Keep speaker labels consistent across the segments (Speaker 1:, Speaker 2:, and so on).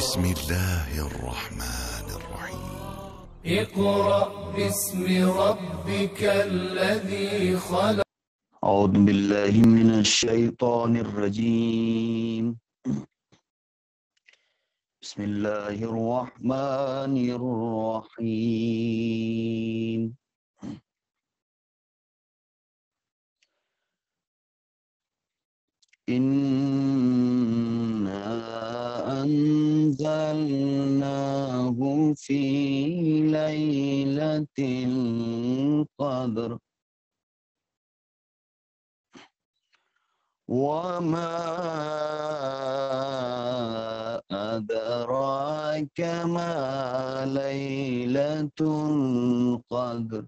Speaker 1: بسم الله الرحمن الرحيم
Speaker 2: اقرأ باسم ربك الذي خلق.
Speaker 3: أعوذ بالله من الشيطان الرجيم. بسم الله الرحمن الرحيم. إنا أنزلناه في ليلة القدر وما أدراك ما ليلة القدر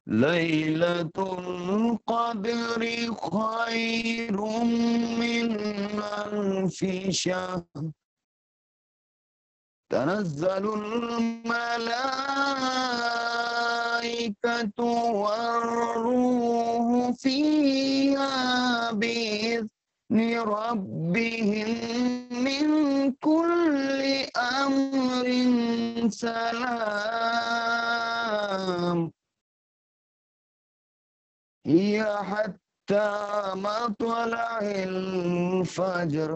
Speaker 3: ليلة القدر خير من ألف شهر تنزل الملائكة والروح فيها بإذن ربهم من كل أمر سلام هي حتى مطلع الفجر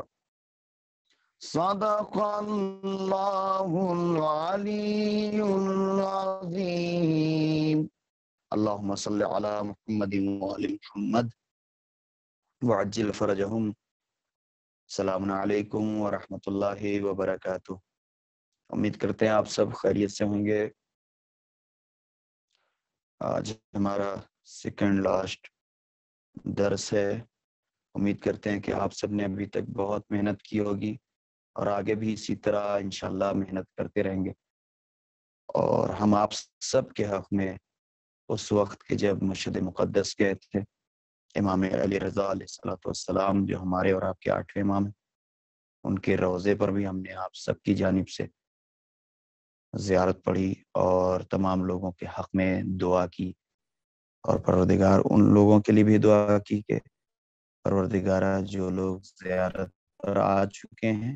Speaker 3: صدق الله العلي العظيم. اللهم صل على محمد وآل محمد وعجل فرجهم. السلام علیکم ورحمۃ اللہ وبرکاتہ. امید کرتے ہیں آپ سب خیریت سے ہوں گے. آج ہمارا سیکنڈ لاسٹ درس ہے. امید کرتے ہیں کہ آپ سب نے ابھی تک بہت محنت کی ہوگی اور آگے بھی اسی طرح انشاءاللہ محنت کرتے رہیں گے. اور ہم آپ سب کے حق میں اس وقت کے جب مشہد مقدس گئے تھے امام علی رضا علیہ السلام جو ہمارے اور آپ کے 8ویں امام ہیں، ان کے روضے پر بھی ہم نے آپ سب کی جانب سے زیارت پڑھی اور تمام لوگوں کے حق میں دعا کی اور پروردگار ان لوگوں کے لیے بھی دعا کی کہ پروردگارہ جو لوگ زیارت پر آ چکے ہیں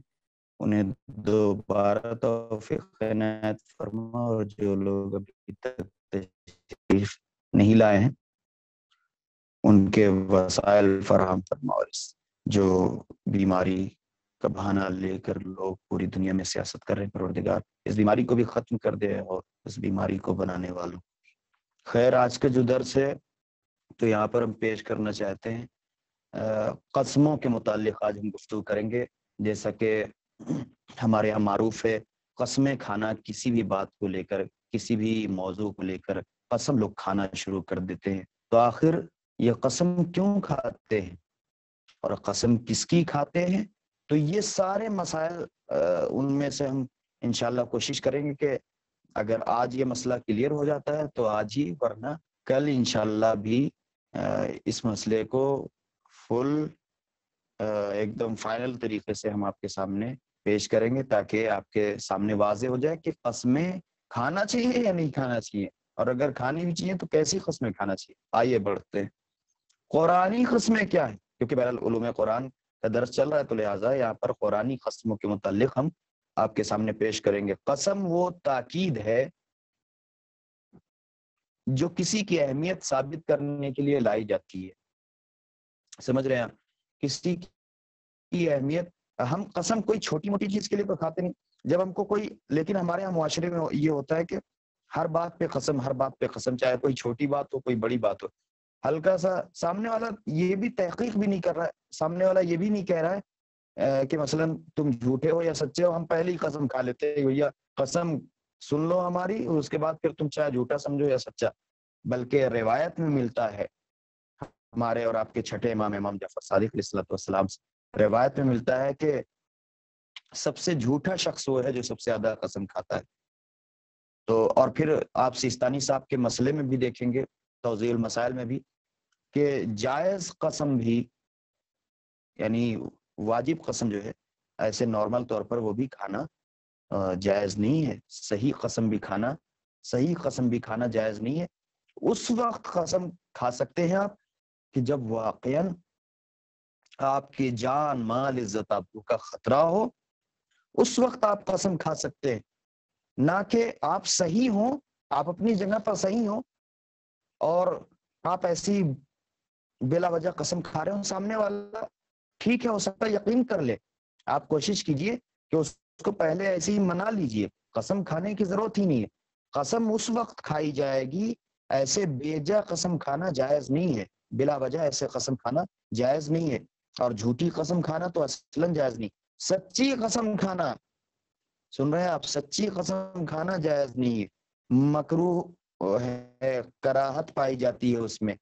Speaker 3: انہیں دوبارہ توفیق عنایت فرما، اور جو لوگ ابھی تک تشریف نہیں لائے ہیں ان کے وسائل فراہم فرما، اور جو بیماری کا بہانہ لے کر لوگ پوری دنیا میں سیاست کر رہے ہیں پروردگار اس بیماری کو بھی ختم کر دے اور اس بیماری کو بنانے والوں. خیر، آج کا جو درس ہے تو یہاں پر ہم پیش کرنا چاہتے ہیں قسموں کے متعلق. آج ہم گفتگو کریں گے. جیسا کہ ہمارے یہاں معروف ہے قسمیں کھانا، کسی بھی بات کو لے کر کسی بھی موضوع کو لے کر قسم لوگ کھانا شروع کر دیتے ہیں. تو آخر یہ قسم کیوں کھاتے ہیں اور قسم کس کی کھاتے ہیں؟ تو یہ سارے مسائل ان میں سے ہم انشاءاللہ کوشش کریں گے کہ اگر آج یہ مسئلہ کلیئر ہو جاتا ہے تو آج ہی، ورنہ کل انشاءاللہ بھی اس مسئلے کو فل ایک دم فائنل طریقے سے ہم آپ کے سامنے پیش کریں گے تاکہ آپ کے سامنے واضح ہو جائے کہ قسمیں کھانا چاہیے یا نہیں کھانا چاہیے، اور اگر کھانی بھی چاہیے تو کیسی قسمیں کھانا چاہیے. آئیے بڑھتے ہیں. قرآنی قسمیں کیا ہیں؟ کیونکہ بہرحال علوم قرآن کا درس چل رہا ہے تو لہٰذا یہاں پر قرآنی قسموں کے متعلق ہم آپ کے سامنے پیش کریں گے. قسم وہ تاکید ہے جو کسی کی اہمیت ثابت کرنے کے لیے لائی جاتی ہے. سمجھ رہے ہیں آپ؟ کسی کی اہمیت، ہم قسم کوئی چھوٹی موٹی چیز کے لیے تو کھاتے نہیں. جب ہم کو کوئی، لیکن ہمارے یہاں معاشرے میں یہ ہوتا ہے کہ ہر بات پہ قسم، ہر بات پہ قسم، چاہے کوئی چھوٹی بات ہو کوئی بڑی بات ہو. ہلکا سا سامنے والا یہ بھی تحقیق بھی نہیں کر رہا ہے، سامنے والا یہ بھی نہیں کہہ رہا ہے کہ مثلا تم جھوٹے ہو یا سچے ہو، ہم پہلے ہی قسم کھا لیتے ہیں بھیا قسم سن لو ہماری، اور اس کے بعد پھر تم چاہے جھوٹا سمجھو یا سچا. بلکہ روایت میں ملتا ہے ہمارے اور آپ کے چھٹے امام جعفر صادق علیہ السلام سے روایت میں ملتا ہے کہ سب سے جھوٹا شخص وہ ہے جو سب سے زیادہ قسم کھاتا ہے. تو اور پھر آپ سیستانی صاحب کے مسئلے میں بھی دیکھیں گے، توضیح المسائل میں بھی، کہ جائز قسم بھی، یعنی واجب قسم جو ہے ایسے نارمل طور پر وہ بھی کھانا جائز نہیں ہے. صحیح قسم بھی کھانا جائز نہیں ہے. اس وقت قسم کھا سکتے ہیں آپ کہ جب واقعاً آپ کی جان مال عزت آبرو کا خطرہ ہو، اس وقت آپ قسم کھا سکتے ہیں، نہ کہ آپ صحیح ہوں، آپ اپنی جگہ پر صحیح ہوں اور آپ ایسی بلا وجہ قسم کھا رہے ہوں، سامنے والا ٹھیک ہے ہو سکتا ہے یقین کر لے، آپ کوشش کیجئے کہ اس کو پہلے ایسے ہی منا لیجئے، قسم کھانے کی ضرورت ہی نہیں ہے۔ قسم اس وقت کھائی جائے گی، ایسے بیجا قسم کھانا جائز نہیں ہے، بلا وجہ ایسے قسم کھانا جائز نہیں ہے، اور جھوٹی قسم کھانا تو اصلاً جائز نہیں۔ سچی قسم کھانا، سن رہے ہیں آپ، سچی قسم کھانا جائز نہیں ہے، مکروہ ہے، کراہت پائی جاتی ہے اس میں،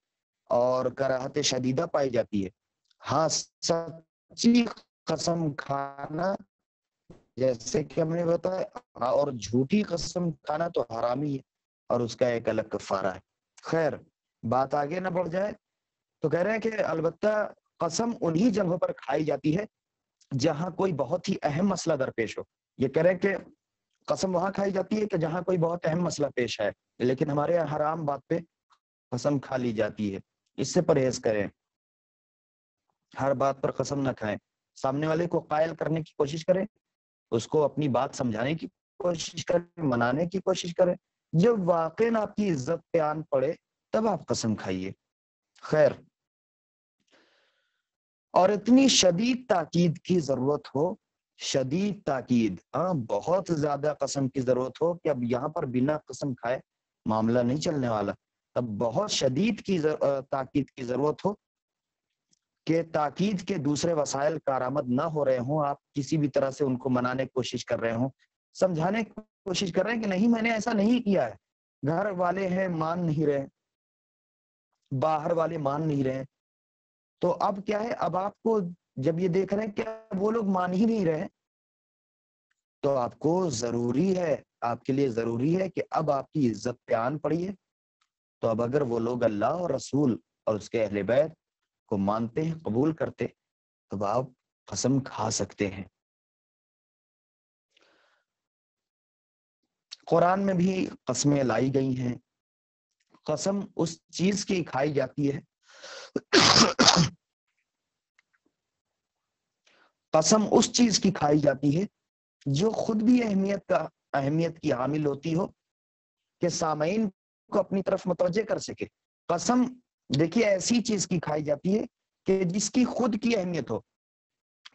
Speaker 3: اور کراہت شدیدہ پائی جاتی ہے۔ ہاں سچی قسم کھانا جیسے کہ ہم نے بتایا، اور جھوٹی قسم کھانا تو حرامی ہے اور اس کا ایک الگ کفارہ ہے۔ خیر بات آگے نہ بڑھ جائے تو کہہ رہے ہیں کہ البتہ قسم انہی جگہوں پر کھائی جاتی ہے جہاں کوئی بہت ہی اہم مسئلہ درپیش ہو۔ یہ کہہ رہے ہیں کہ قسم وہاں کھائی جاتی ہے کہ جہاں کوئی بہت اہم مسئلہ پیش ہے، لیکن ہمارے یہاں حرام بات پہ قسم کھا لی جاتی ہے، اس سے پرہیز کریں، ہر بات پر قسم نہ کھائیں، سامنے والے کو قائل کرنے کی کوشش کریں، اس کو اپنی بات سمجھانے کی کوشش کریں، منانے کی کوشش کریں، جب واقعاً آپ کی عزت پہ آن پڑے تب آپ قسم کھائیے۔ خیر، اور اتنی شدید تاکید کی ضرورت ہو، شدید تاکید، ہاں بہت زیادہ قسم کی ضرورت ہو کہ اب یہاں پر بنا قسم کھائے معاملہ نہیں چلنے والا، اب بہت شدید کی تاکید کی ضرورت ہو کہ تاکید کے دوسرے وسائل کارآمد نہ ہو رہے ہوں، آپ کسی بھی طرح سے ان کو منانے کی کوشش کر رہے ہوں، سمجھانے کی کوشش کر رہے ہیں کہ نہیں میں نے ایسا نہیں کیا ہے، گھر والے ہیں مان نہیں رہے، باہر والے مان نہیں رہے، تو اب کیا ہے، اب آپ کو جب یہ دیکھ رہے ہیں کہ وہ لوگ مان ہی نہیں رہے، تو آپ کو ضروری ہے، آپ کے لیے ضروری ہے کہ اب آپ کی عزت پہ آن پڑی ہے، تو اب اگر وہ لوگ اللہ اور رسول اور اس کے اہل بیت کو مانتے ہیں، قبول کرتے، تو آپ قسم کھا سکتے ہیں۔ قرآن میں بھی قسمیں لائی گئی ہیں، قسم اس چیز کی کھائی جاتی ہے قسم اس چیز کی کھائی جاتی ہے جو خود بھی اہمیت کی حامل ہوتی ہو، کہ سامعین کو اپنی طرف متوجہ کر سکے۔ قسم دیکھیے ایسی چیز کی کھائی جاتی ہے کہ جس کی خود کی اہمیت ہو۔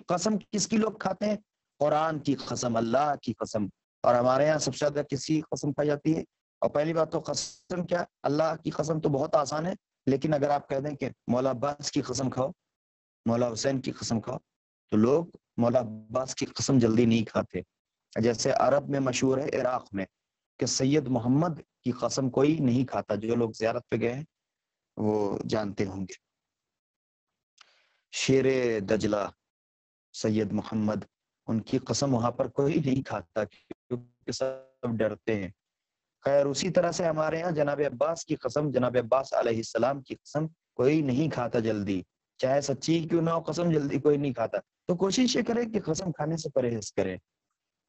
Speaker 3: قسم کس کی لوگ کھاتے ہیں؟ قرآن کی قسم، اللہ کی قسم، اور ہمارے یہاں سب سے زیادہ کسی قسم کھائی جاتی ہے؟ اور پہلی بات تو قسم کیا، اللہ کی قسم تو بہت آسان ہے، لیکن اگر آپ کہہ دیں کہ مولا عباس کی قسم کھاؤ، مولا حسین کی قسم کھاؤ، تو لوگ مولا عباس کی قسم جلدی نہیں کھاتے۔ جیسے عرب میں مشہور ہے، عراق میں، کہ سید محمد کی قسم کوئی نہیں کھاتا، جو لوگ زیارت پہ گئے ہیں وہ جانتے ہوں گے۔ شیر دجلہ سید محمد، ان کی قسم وہاں پر کوئی نہیں کھاتا کیونکہ سب ڈرتے ہیں۔ خیر اسی طرح سے ہمارے ہاں جناب عباس کی قسم، جناب عباس علیہ السلام کی قسم کوئی نہیں کھاتا جلدی، چاہے سچی کیوں نہ ہو قسم، جلدی کوئی نہیں کھاتا۔ تو کوشش یہ کرے کہ قسم کھانے سے پرہیز کرے۔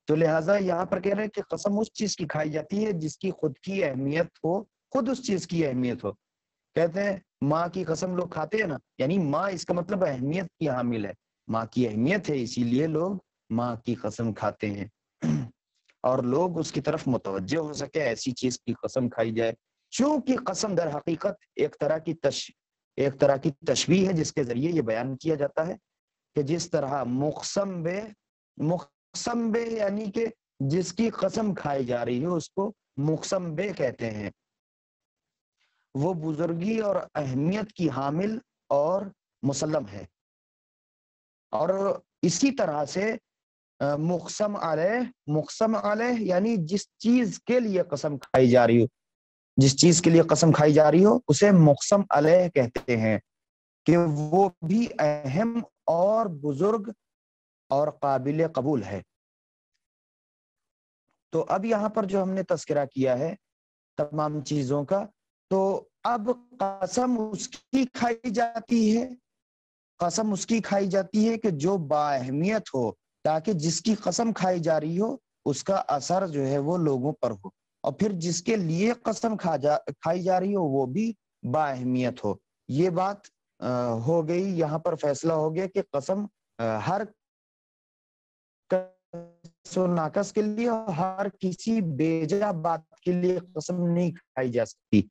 Speaker 3: تو لہٰذا یہاں پر کہہ رہے ہیں کہ قسم اس چیز کی کھائی جاتی ہے جس کی خود کی اہمیت ہو، خود اس چیز کی اہمیت ہو۔ کہتے ہیں ماں کی قسم لوگ کھاتے ہیں نا، یعنی ماں اس کا مطلب اہمیت کی حامل ہے، ماں کی اہمیت ہے، اسی لیے لوگ ماں کی قسم کھاتے ہیں، اور لوگ اس کی طرف متوجہ ہو سکے ایسی چیز کی قسم کھائی جائے۔ چونکہ قسم در حقیقت ایک طرح کی تشبیہ ہے، جس کے ذریعے یہ بیان کیا جاتا ہے کہ جس طرح مقسم بے یعنی کہ جس کی قسم کھائی جا رہی ہے اس کو مقسم بے کہتے ہیں، وہ بزرگی اور اہمیت کی حامل اور مسلم ہے۔ اور اسی طرح سے مقسم علیہ یعنی جس چیز کے لیے قسم کھائی جا رہی ہو، جس چیز کے لیے قسم کھائی جا رہی ہو اسے مقسم علیہ کہتے ہیں، کہ وہ بھی اہم اور بزرگ اور قابل قبول ہے۔ تو اب یہاں پر جو ہم نے تذکرہ کیا ہے تمام چیزوں کا، تو اب قسم اس کی کھائی جاتی ہے، قسم اس کی کھائی جاتی ہے کہ جو بااہمیت ہو، تاکہ جس کی قسم کھائی جا رہی ہو اس کا اثر جو ہے وہ لوگوں پر ہو، اور پھر جس کے لیے قسم کھائی جا رہی ہو وہ بھی بااہمیت ہو۔ یہ بات ہو گئی، یہاں پر فیصلہ ہو گیا کہ قسم ہر کس و ناقص کے لیے اور ہر کسی بیجا بات کے لیے قسم نہیں کھائی جا سکتی۔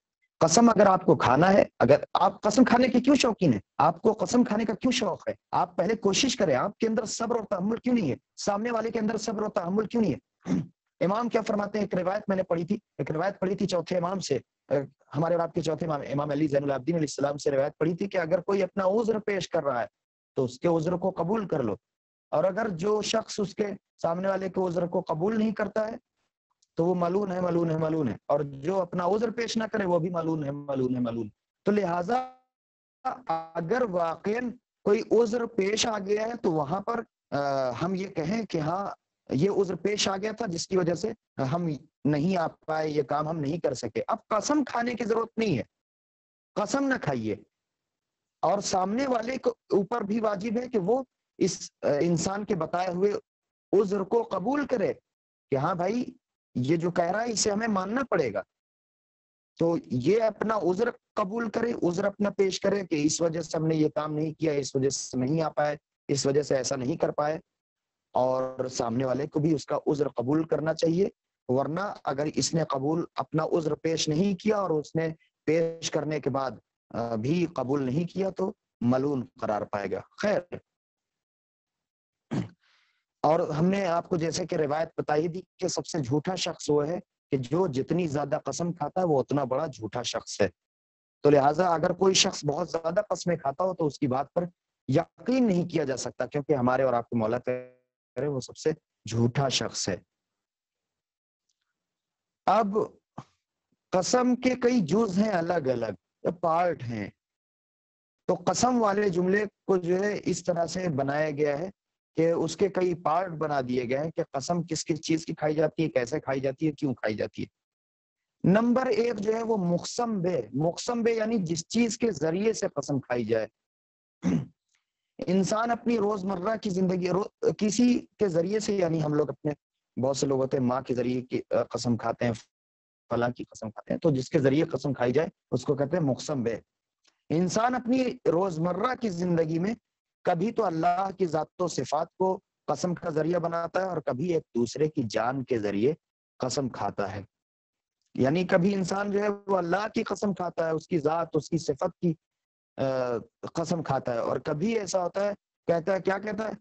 Speaker 3: قسم اگر آپ کو کھانا ہے، اگر آپ قسم کھانے کے کیوں شوقین ہیں، آپ کو قسم کھانے کا کیوں شوق ہے، آپ پہلے کوشش کریں، آپ کے اندر صبر اور تحمل کیوں نہیں ہے، سامنے والے کے اندر صبر اور تحمل کیوں نہیں ہے؟ امام کیا فرماتے ہیں، ایک روایت میں نے پڑھی تھی، ایک روایت پڑھی تھی چوتھے امام سے، ہمارے اور آپ کے چوتھے امام امام علی زین العابدین علیہ السلام سے روایت پڑھی تھی کہ اگر کوئی اپنا عذر پیش کر رہا ہے تو اس کے عذر کو قبول کر لو، اور اگر جو شخص اس کے سامنے والے کے عذر کو قبول نہیں کرتا ہے تو وہ ملعون ہے، ملعون ہے، ملعون ہے، اور جو اپنا عذر پیش نہ کرے وہ بھی ملعون ہے، ملعون ہے، ملعون۔ تو لہٰذا اگر واقعا کوئی عذر پیش آ گیا ہے تو وہاں پر ہم یہ کہیں کہ ہاں یہ عذر پیش آ گیا تھا جس کی وجہ سے ہم نہیں آ پائے، یہ کام ہم نہیں کر سکے۔ اب قسم کھانے کی ضرورت نہیں ہے، قسم نہ کھائیے، اور سامنے والے کو اوپر بھی واجب ہے کہ وہ اس انسان کے بتائے ہوئے عذر کو قبول کرے کہ ہاں بھائی یہ جو کہہ رہا ہے اسے ہمیں ماننا پڑے گا، تو یہ اپنا عذر قبول کرے، عذر اپنا پیش کرے کہ اس وجہ سے ہم نے یہ کام نہیں کیا، اس وجہ سے نہیں آ پائے، اس وجہ سے ایسا نہیں کر پائے، اور سامنے والے کو بھی اس کا عذر قبول کرنا چاہیے۔ ورنہ اگر اس نے قبول اپنا عذر پیش نہیں کیا اور اس نے پیش کرنے کے بعد بھی قبول نہیں کیا تو ملعون قرار پائے گا۔ خیر، اور ہم نے آپ کو جیسے کہ روایت بتائی دی کہ سب سے جھوٹا شخص وہ ہے کہ جو جتنی زیادہ قسم کھاتا ہے وہ اتنا بڑا جھوٹا شخص ہے۔ تو لہٰذا اگر کوئی شخص بہت زیادہ قسمیں کھاتا ہو تو اس کی بات پر یقین نہیں کیا جا سکتا، کیونکہ ہمارے اور آپ کے مولا کرے وہ سب سے جھوٹا شخص ہے۔ اب قسم کے کئی جز ہیں، الگ الگ پارٹ ہیں، تو قسم والے جملے کو جو ہے اس طرح سے بنایا گیا ہے کہ اس کے کئی پارٹ بنا دیے گئے ہیں کہ قسم کس کس چیز کی کھائی جاتی ہے، کیسے کھائی جاتی ہے، کیوں کھائی جاتی ہے۔ نمبر ایک جو ہے وہ مقسم بے، مقسم بے یعنی جس چیز کے ذریعے سے قسم کھائی جائے۔ انسان اپنی روزمرہ کی زندگی کسی کے ذریعے سے، یعنی ہم لوگ اپنے بہت سے لوگ ہوتے ہیں ماں کے ذریعے کی قسم کھاتے ہیں، فلاں کی قسم کھاتے ہیں، تو جس کے ذریعے قسم کھائی جائے اس کو کہتے ہیں مقسم بے۔ انسان اپنی روزمرہ کی زندگی میں کبھی تو اللہ کی ذات و صفات کو قسم کا ذریعہ بناتا ہے اور کبھی ایک دوسرے کی جان کے ذریعے قسم کھاتا ہے۔ یعنی کبھی انسان جو ہے وہ اللہ کی قسم کھاتا ہے، اس کی ذات، اس کی صفت کی قسم کھاتا ہے، اور کبھی ایسا ہوتا ہے کہتا ہے، کیا کہتا ہے،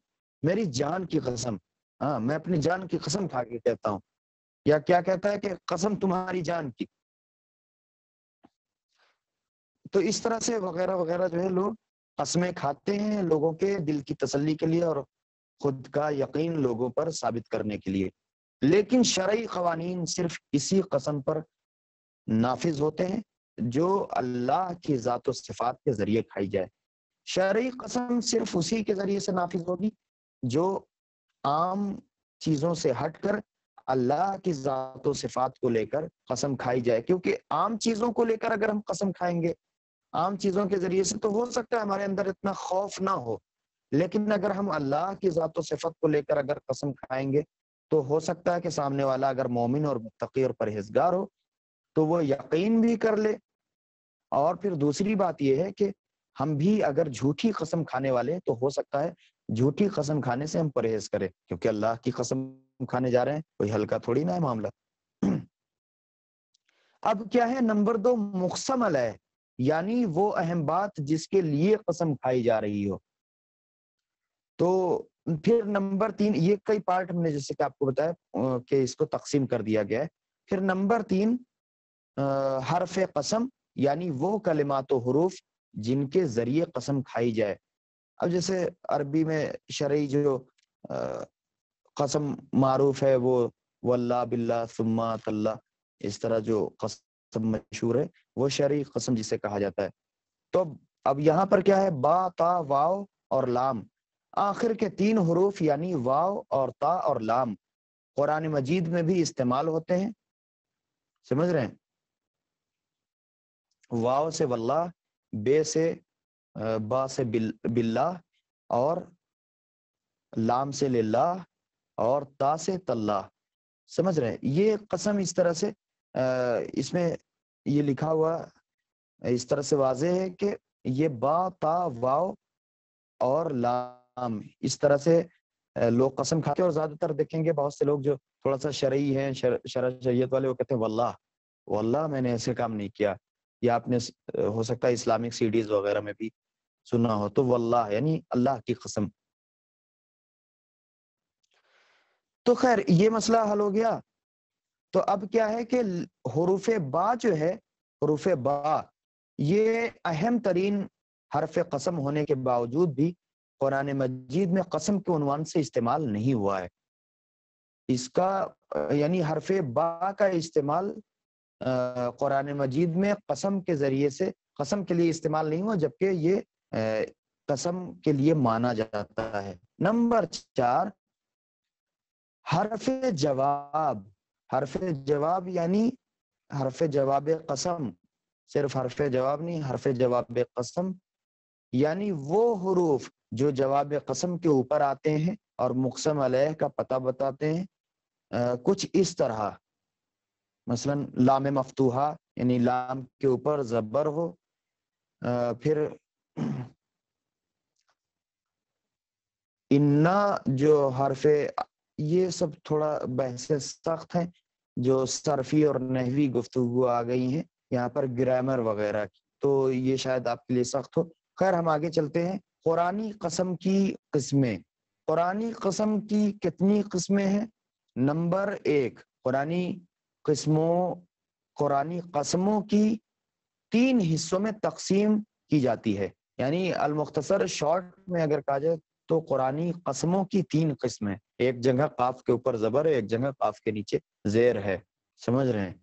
Speaker 3: میری جان کی قسم، ہاں میں اپنی جان کی قسم کھا کے کہتا ہوں، یا کیا کہتا ہے کہ قسم تمہاری جان کی۔ تو اس طرح سے وغیرہ وغیرہ جو ہے لوگ قسمیں کھاتے ہیں لوگوں کے دل کی تسلی کے لیے اور خود کا یقین لوگوں پر ثابت کرنے کے لیے، لیکن شرعی قوانین صرف اسی قسم پر نافذ ہوتے ہیں جو اللہ کی ذات و صفات کے ذریعے کھائی جائے۔ شرعی قسم صرف اسی کے ذریعے سے نافذ ہوگی جو عام چیزوں سے ہٹ کر اللہ کی ذات و صفات کو لے کر قسم کھائی جائے، کیونکہ عام چیزوں کو لے کر اگر ہم قسم کھائیں گے، عام چیزوں کے ذریعے سے، تو ہو سکتا ہے ہمارے اندر اتنا خوف نہ ہو، لیکن اگر ہم اللہ کی ذات و صفت کو لے کر اگر قسم کھائیں گے تو ہو سکتا ہے کہ سامنے والا اگر مومن اور متقی اور پرہیزگار ہو تو وہ یقین بھی کر لے، اور پھر دوسری بات یہ ہے کہ ہم بھی اگر جھوٹی قسم کھانے والے ہیں تو ہو سکتا ہے جھوٹی قسم کھانے سے ہم پرہیز کریں، کیونکہ اللہ کی قسم کھانے جا رہے ہیں، کوئی ہلکا تھوڑی نہ ہے معاملہ۔ اب کیا ہے، نمبر دو مقسم علیہ، یعنی وہ اہم بات جس کے لیے قسم کھائی جا رہی ہو۔ تو پھر نمبر تین، یہ کئی پارٹ ہم نے جیسے کہ آپ کو بتایا کہ اس کو تقسیم کر دیا گیا ہے۔ پھر نمبر تین حرف قسم، یعنی وہ کلمات و حروف جن کے ذریعے قسم کھائی جائے۔ اب جیسے عربی میں شرعی جو قسم معروف ہے وہ واللہ باللہ ثم تاللہ، اس طرح جو قسم مشہور ہے وہ شرعی قسم جسے کہا جاتا ہے۔ تو اب یہاں پر کیا ہے، با، تا، واو اور لام، آخر کے تین حروف یعنی واو اور تا اور لام قرآن مجید میں بھی استعمال ہوتے ہیں، سمجھ رہے ہیں؟ واو سے واللہ، بے سے با سے باللہ، اور لام سے للہ، اور تا سے تاللہ، سمجھ رہے ہیں؟ یہ قسم اس طرح سے اس میں یہ لکھا ہوا اس طرح سے واضح ہے کہ یہ با تا واو اور لام اس طرح سے لوگ قسم کھاتے ہیں، اور زیادہ تر دیکھیں گے بہت سے لوگ جو تھوڑا سا شرعی ہیں، شرع شریعت والے، وہ کہتے ہیں واللہ واللہ میں نے ایسے کام نہیں کیا. یا آپ نے ہو سکتا ہے اسلامک سیڈیز وغیرہ میں بھی سنا ہو، تو واللہ یعنی اللہ کی قسم. تو خیر یہ مسئلہ حل ہو گیا. تو اب کیا ہے کہ حروف با جو ہے، حروف با یہ اہم ترین حرف قسم ہونے کے باوجود بھی قرآن مجید میں قسم کے عنوان سے استعمال نہیں ہوا ہے. اس کا یعنی حرف با کا استعمال قرآن مجید میں قسم کے ذریعے سے قسم کے لیے استعمال نہیں ہوا، جبکہ یہ قسم کے لیے مانا جاتا ہے. نمبر 4 حرف جواب. حرف جواب یعنی حرف جواب قسم، صرف حرف جواب نہیں، حرف جواب قسم یعنی وہ حروف جو جواب قسم کے اوپر آتے ہیں اور مقسم علیہ کا پتہ بتاتے ہیں. کچھ اس طرح مثلا لام مفتوحہ یعنی لام کے اوپر زبر ہو، پھر انا جو حرف، یہ سب تھوڑا بحث سخت ہیں جو صرفی اور نحوی گفتگو آ گئی ہیں یہاں پر، گرامر وغیرہ کی، تو یہ شاید آپ کے لیے سخت ہو. خیر ہم آگے چلتے ہیں. قرآنی قسم کی قسمیں. قرآنی قسم کی کتنی قسمیں ہیں؟ نمبر 1 قرآنی قسموں کی 3 حصوں میں تقسیم کی جاتی ہے. یعنی المختصر شارٹ میں اگر کہا جائے تو قرآنی قسموں کی 3 قسمیں. ایک جگہ قاف کے اوپر زبر ہے، ایک جگہ قاف کے نیچے زیر ہے. سمجھ رہے ہیں؟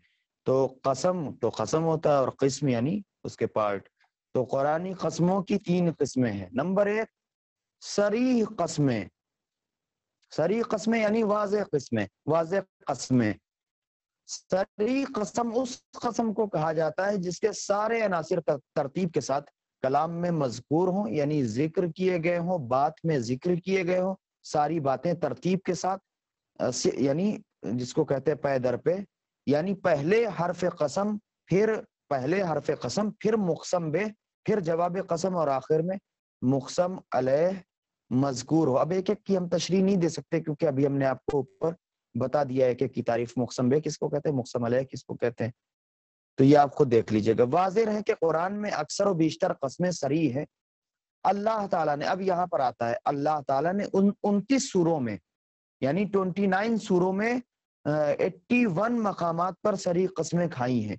Speaker 3: تو قسم تو قسم ہوتا ہے، اور قسم یعنی اس کے پارٹ. تو قرآنی قسموں کی 3 قسمیں ہیں. نمبر 1 صریح قسمیں. صریح قسمیں یعنی واضح قسمیں، واضح قسمیں. صریح قسم اس قسم کو کہا جاتا ہے جس کے سارے عناصر ترتیب کے ساتھ کلام میں مذکور ہوں، یعنی ذکر کیے گئے ہوں، بات میں ذکر کیے گئے ہوں، ساری باتیں ترتیب کے ساتھ، یعنی جس کو کہتے ہیں پے در پہ، یعنی پہلے حرف قسم، پھر مقسم بہ، پھر جواب قسم، اور آخر میں مقسم علیہ مذکور ہو. اب ایک ایک کی ہم تشریح نہیں دے سکتے کیونکہ ابھی ہم نے آپ کو اوپر بتا دیا ہے کہ کی تعریف مقسم بہ کس کو کہتے ہیں، مقسم علیہ کس کو کہتے ہیں، تو یہ آپ خود دیکھ لیجئے گا. واضح ہے کہ قرآن میں اکثر و بیشتر قسمیں صریح ہیں. اللہ تعالیٰ نے، اب یہاں پر آتا ہے، اللہ تعالیٰ نے 29 سوروں میں یعنی 29 سوروں میں 81 مقامات پر صریح قسمیں کھائی ہیں.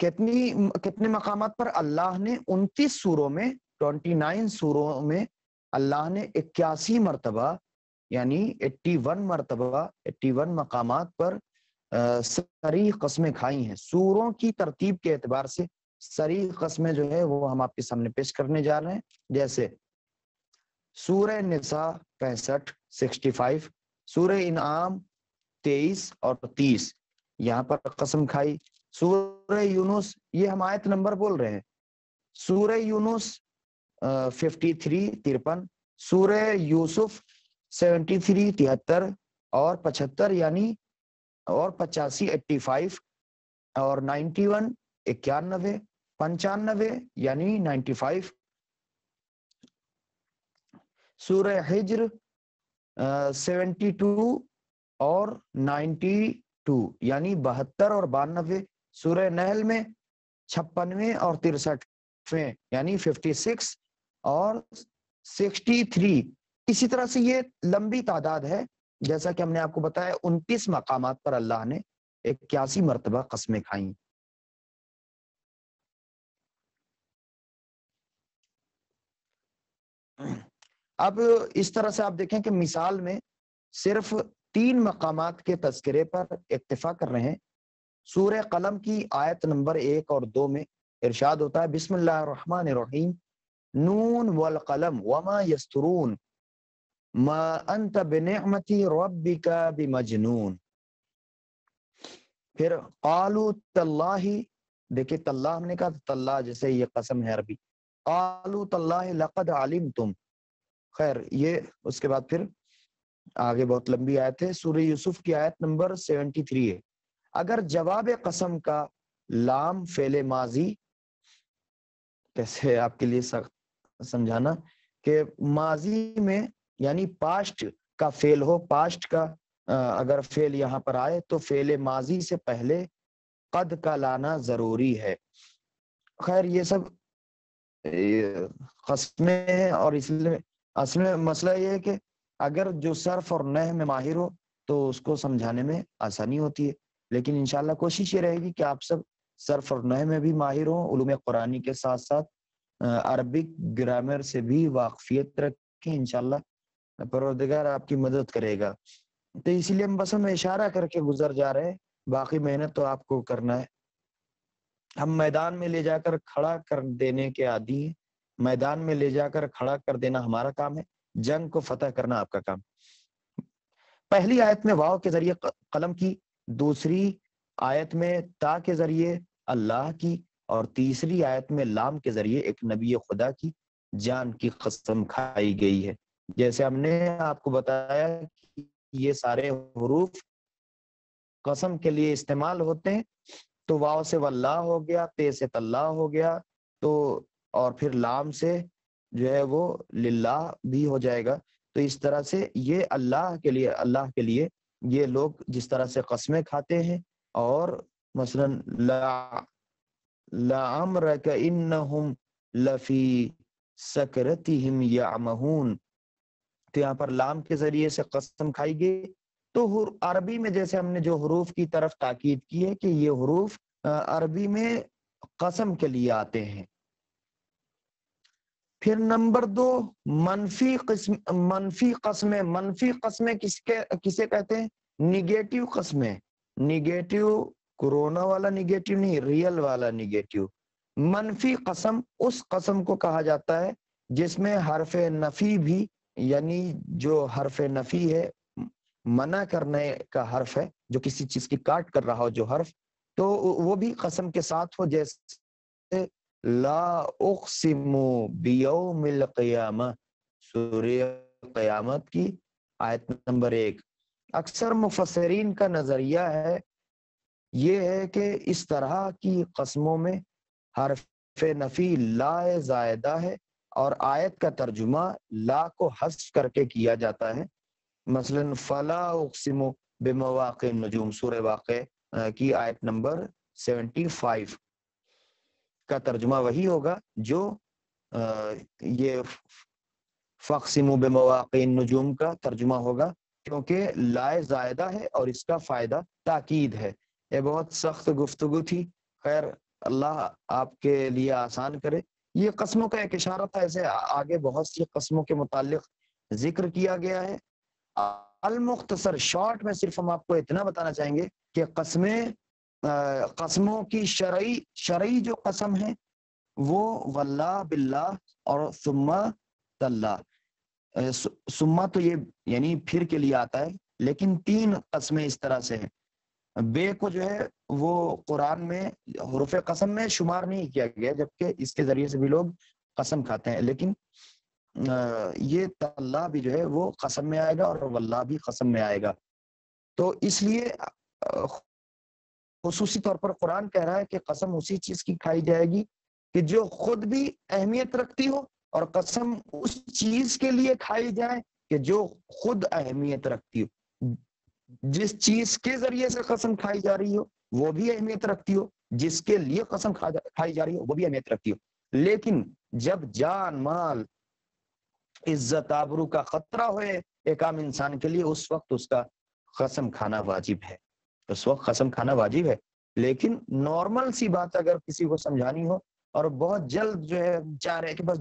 Speaker 3: کتنے مقامات پر؟ اللہ نے 29 سوروں میں، 29 سوروں میں اللہ نے 81 مرتبہ یعنی 81 مرتبہ 81 مقامات پر صریح قسمیں کھائی ہیں. سوروں کی ترتیب کے اعتبار سے صریح قسمیں جو ہے وہ ہم آپ کے سامنے پیش کرنے جا رہے ہیں. جیسے سورہ نساء 65 65، سورہ انعام 23 اور 30 یہاں پر قسم کھائی. سورہ یونس، یہ ہم آیت نمبر بول رہے ہیں، سورہ یونس 53 53، سورہ یوسف 73 73 اور 75 یعنی اور 85 85 اور 91 91 95 یعنی 95، سورہ حجر 72 اور 92 یعنی 72 اور 92، سورہ نحل میں 56 اور 63 یعنی 56 اور 63. اسی طرح سے یہ لمبی تعداد ہے. جیسا کہ ہم نے آپ کو بتایا 29 مقامات پر اللہ نے 81 مرتبہ قسمیں کھائیں. اب اس طرح سے آپ دیکھیں کہ مثال میں صرف 3 مقامات کے تذکرے پر اکتفا کر رہے ہیں. سورہ قلم کی آیت نمبر 1 اور 2 میں ارشاد ہوتا ہے بسم اللہ الرحمن الرحیم نون والقلم وما یسترون ما انت بنعمت ربک بمجنون. پھر قالوا تاللہ، دیکھیں تاللہ ہم نے کہا تاللہ جیسے یہ قسم ہے عربی، قالوا تاللہ لقد علمتم. خیر یہ اس کے بعد پھر آگے بہت لمبی آیت ہے. سورہ یوسف کی آیت نمبر 73 ہے. اگر جواب قسم کا لام فعل ماضی کیسے آپ کے لیے سخت سمجھانا کہ ماضی میں یعنی پاسٹ کا فعل ہو، پاسٹ کا اگر فعل یہاں پر آئے تو فعل ماضی سے پہلے قد کا لانا ضروری ہے۔ خیر یہ سب قسمیں ہیں، اور اس لیے اصل میں مسئلہ یہ ہے کہ اگر جو صرف اور نحو میں ماہر ہو تو اس کو سمجھانے میں آسانی ہوتی ہے، لیکن انشاءاللہ کوشش یہ رہے گی کہ آپ سب صرف اور نحو میں بھی ماہر ہوں، علوم قرآنی کے ساتھ ساتھ عربک گرامر سے بھی واقفیت رکھیں، انشاءاللہ پروردگار آپ کی مدد کرے گا۔ تو اسی لیے ہم اشارہ کر کے گزر جا رہے ہیں، باقی محنت تو آپ کو کرنا ہے۔ ہم میدان میں لے جا کر کھڑا کر دینے کے عادی ہیں، میدان میں لے جا کر کھڑا کر دینا ہمارا کام ہے، جنگ کو فتح کرنا آپ کا کام۔ پہلی آیت میں واو کے ذریعے قلم کی، دوسری آیت میں تا کے ذریعے اللہ کی، اور تیسری آیت میں لام کے ذریعے ایک نبی خدا کی جان کی قسم کھائی گئی ہے۔ جیسے ہم نے آپ کو بتایا کہ یہ سارے حروف قسم کے لیے استعمال ہوتے ہیں، تو واو سے واللہ ہو گیا، تے سے تاللہ ہو گیا، تو اور پھر لام سے جو ہے وہ للہ بھی ہو جائے گا۔ تو اس طرح سے یہ اللہ کے لیے یہ لوگ جس طرح سے قسمیں کھاتے ہیں، اور مثلا لعمرک انہم لفی سکرتہم یعمہون، تو یہاں پر لام کے ذریعے سے قسم کھائی گئی۔ تو عربی میں جیسے ہم نے جو حروف کی طرف تاکید کی ہے کہ یہ حروف عربی میں قسم کے لیے آتے ہیں۔ پھر نمبر 2، منفی قسمیں۔ منفی قسمیں کسے کہتے ہیں؟ نیگیٹو قسمیں۔ نیگیٹو کورونا والا نیگیٹو نہیں، ریئل والا نیگیٹو۔ منفی قسم اس قسم کو کہا جاتا ہے جس میں حرف نفی بھی، یعنی جو حرف نفی ہے، منع کرنے کا حرف ہے، جو کسی چیز کی کاٹ کر رہا ہو جو حرف، تو وہ بھی قسم کے ساتھ ہو، جیسے لا اقسم بیوم القیامہ، سورہ قیامت کی آیت نمبر 1۔ اکثر مفسرین کا نظریہ ہے یہ ہے کہ اس طرح کی قسموں میں حرف نفی لا زائدہ ہے، اور آیت کا ترجمہ لا کو حذف کر کے کیا جاتا ہے۔ مثلا فلا اقسم بمواقع النجوم، سورہ واقع کی آیت نمبر 75 کا ترجمہ وہی ہوگا جو یہ فاقسموا بمواقع النجوم کا ترجمہ ہوگا، کیونکہ لا زائدہ ہے اور اس کا فائدہ تاکید ہے۔ یہ بہت سخت گفتگو تھی، خیر اللہ آپ کے لیے آسان کرے۔ یہ قسموں کا ایک اشارہ تھا، ایسے آگے بہت سی قسموں کے متعلق ذکر کیا گیا ہے۔ المختصر شارٹ میں صرف ہم آپ کو اتنا بتانا چاہیں گے کہ قسموں کی شرعی جو قسم ہے وہ واللہ باللہ اور ثم تاللہ۔ ثم تو یہ یعنی پھر کے لیے آتا ہے، لیکن 3 قسمیں اس طرح سے ہیں۔ بے کو جو ہے وہ قرآن میں حروف قسم میں شمار نہیں کیا گیا، جبکہ اس کے ذریعے سے بھی لوگ قسم کھاتے ہیں، لیکن یہ تاللہ بھی جو ہے وہ قسم میں آئے گا، اور واللہ بھی قسم میں آئے گا۔ تو اس لیے خصوصی طور پر قرآن کہہ رہا ہے کہ قسم اسی چیز کی کھائی جائے گی کہ جو خود بھی اہمیت رکھتی ہو، اور قسم اس چیز کے لیے کھائی جائے کہ جو خود اہمیت رکھتی ہو۔ جس چیز کے ذریعے سے قسم کھائی جا رہی ہو وہ بھی اہمیت رکھتی ہو، جس کے لیے قسم کھائی جا رہی ہو وہ بھی اہمیت رکھتی ہو، لیکن جب جان مال عزت آبرو کا خطرہ ہوئے ایک عام انسان کے لیے، اس وقت اس کا قسم کھانا واجب ہے، اس وقت قسم کھانا واجب ہے۔ لیکن نارمل سی بات اگر کسی کو سمجھانی ہو اور بہت جلد جو ہے چاہ رہے کہ بس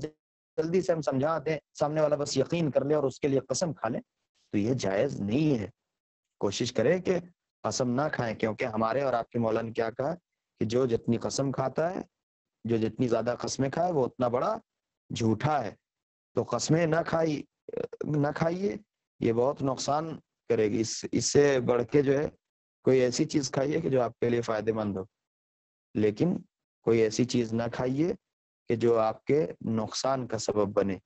Speaker 3: جلدی سے ہم سمجھا دیں، سامنے والا بس یقین کر لے اور اس کے لیے قسم کھا لے، تو یہ جائز نہیں ہے۔ کوشش کریں کہ قسم نہ کھائیں، کیونکہ ہمارے اور آپ کے مولا نے کیا کہا کہ جو جتنی قسم کھاتا ہے، جو جتنی زیادہ قسمیں کھائے وہ اتنا بڑا جھوٹا ہے۔ تو قسمیں نہ کھائیے، یہ بہت نقصان کرے گی۔ اس سے بڑھ کے جو ہے کوئی ایسی چیز کھائیے کہ جو آپ کے لیے فائدہ مند ہو، لیکن کوئی ایسی چیز نہ کھائیے کہ جو آپ کے نقصان کا سبب بنے۔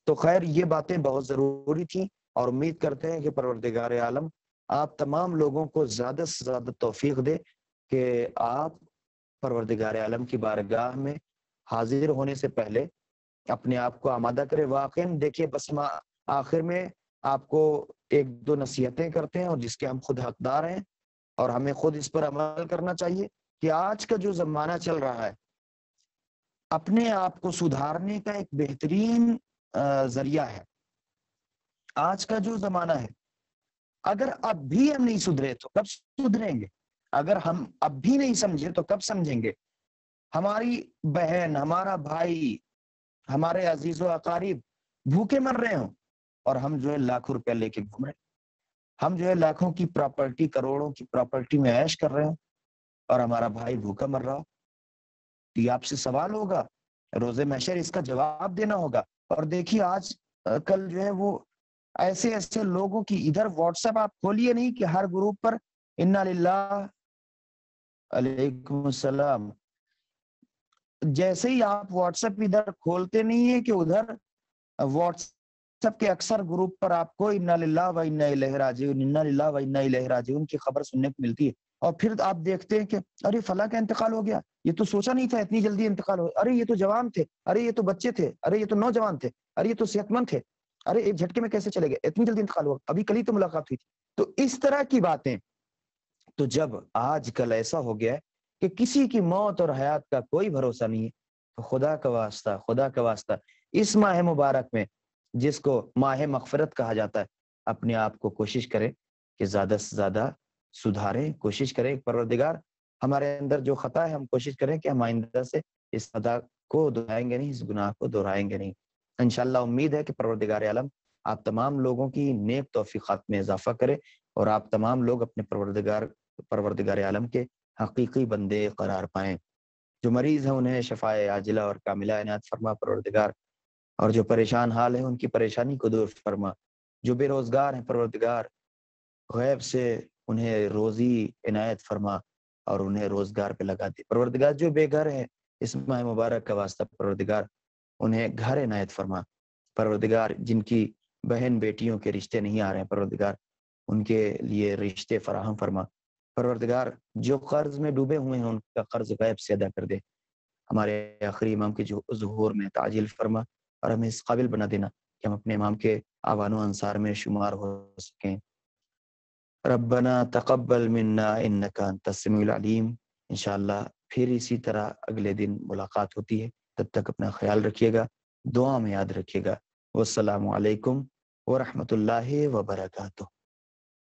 Speaker 3: تو خیر یہ باتیں بہت ضروری تھیں، اور امید کرتے ہیں کہ پروردگار عالم آپ تمام لوگوں کو زیادہ سے زیادہ توفیق دے کہ آپ پروردگار عالم کی بارگاہ میں حاضر ہونے سے پہلے اپنے آپ کو آمادہ کرے۔ واقعاً دیکھیے، بس ہم آخر میں آپ کو ایک دو نصیحتیں کرتے ہیں اور جس کے ہم خود حقدار ہیں، اور ہمیں خود اس پر عمل کرنا چاہیے کہ آج کا جو زمانہ چل رہا ہے، اپنے آپ کو سدھارنے کا ایک بہترین ذریعہ ہے۔ آج کا جو زمانہ ہے، اگر اب بھی ہم نہیں سدھرے تو کب سدھریں گے؟ اگر ہم اب بھی نہیں سمجھے تو کب سمجھیں گے؟ ہماری بہن، ہمارا بھائی، ہمارے عزیز و اقارب بھوکے مر رہے ہوں اور ہم جو ہے لاکھوں روپے لے کے گھوم رہے ہیں، ہم جو ہے لاکھوں کی پراپرٹی، کروڑوں کی پراپرٹی میں عیش کر رہے ہوں اور ہمارا بھائی بھوکا مر رہا ہو، تو یہ آپ سے سوال ہوگا، روز محشر اس کا جواب دینا ہوگا۔ اور دیکھیے آج کل جو ہے وہ ایسے ایسے لوگوں کی، ادھر واٹس ایپ آپ کھولیے نہیں کہ ہر گروپ پر انا للہ علیکم السلام، جیسے ہی آپ واٹس ایپ ادھر کھولتے نہیں ہیں کہ ادھر واٹس ایپ کے اکثر گروپ پر آپ کو انا للہ و انا الیہ راجعون، انا للہ و انا الیہ راجعون کی خبر سننے کو ملتی ہے، اور پھر آپ دیکھتے ہیں کہ ارے فلاں کا انتقال ہو گیا، یہ تو سوچا نہیں تھا اتنی جلدی انتقال ہو، ارے یہ تو جوان تھے، ارے یہ تو بچے تھے، ارے یہ تو نوجوان تھے، ارے یہ تو صحت مند تھے، ارے ایک جھٹکے میں کیسے چلے گئے، اتنی جلدی انتقال ہوا، ابھی کل ہی تو ملاقات ہوئی تھی۔ تو اس طرح کی باتیں، تو جب آج کل ایسا ہو گیا ہے کہ کسی کی موت اور حیات کا کوئی بھروسہ نہیں ہے، تو خدا کا واسطہ، خدا کا واسطہ، اس ماہ مبارک میں جس کو ماہ مغفرت کہا جاتا ہے، اپنے آپ کو کوشش کریں کہ زیادہ سے زیادہ سدھاریں، کوشش کریں پروردگار ہمارے اندر جو خطا ہے ہم کوشش کریں کہ ہم آئندہ سے اس خطا کو دہرائیں گے نہیں، اس گناہ کو دہرائیں گے نہیں۔ انشاءاللہ امید ہے کہ پروردگار عالم آپ تمام لوگوں کی نیک توفیقات میں اضافہ کرے اور آپ تمام لوگ اپنے پروردگار عالم کے حقیقی بندے قرار پائیں۔ جو مریض ہیں انہیں شفائے عاجلہ اور کاملہ عنایت فرما پروردگار، اور جو پریشان حال ہیں ان کی پریشانی کو دور فرما۔ جو بے روزگار ہیں پروردگار، غیب سے انہیں روزی عنایت فرما اور انہیں روزگار پہ لگا دے۔ پروردگار جو بے گھر ہیں اس ماہ مبارک کا واسطہ پروردگار انہیں گھر عنایت فرما۔ پروردگار جن کی بہن بیٹیوں کے رشتے نہیں آ رہے ہیں پروردگار ان کے لیے رشتے فراہم فرما۔ پروردگار جو قرض میں ڈوبے ہوئے ہیں ان کا قرض غیب سے ادا کر دے۔ ہمارے آخری امام کے ظہور میں تعجیل فرما اور ہمیں اس قابل بنا دینا کہ ہم اپنے امام کے آوان و انصار میں شمار ہو سکیں۔ ربنا تقبل منا انک انت السمیع العلیم۔ انشاءاللہ پھر اسی طرح اگلے دن ملاقات ہوتی ہے، تب تک اپنا خیال رکھیے گا، دعا میں یاد رکھیے گا۔ والسلام علیکم ورحمۃ اللہ وبرکاتہ۔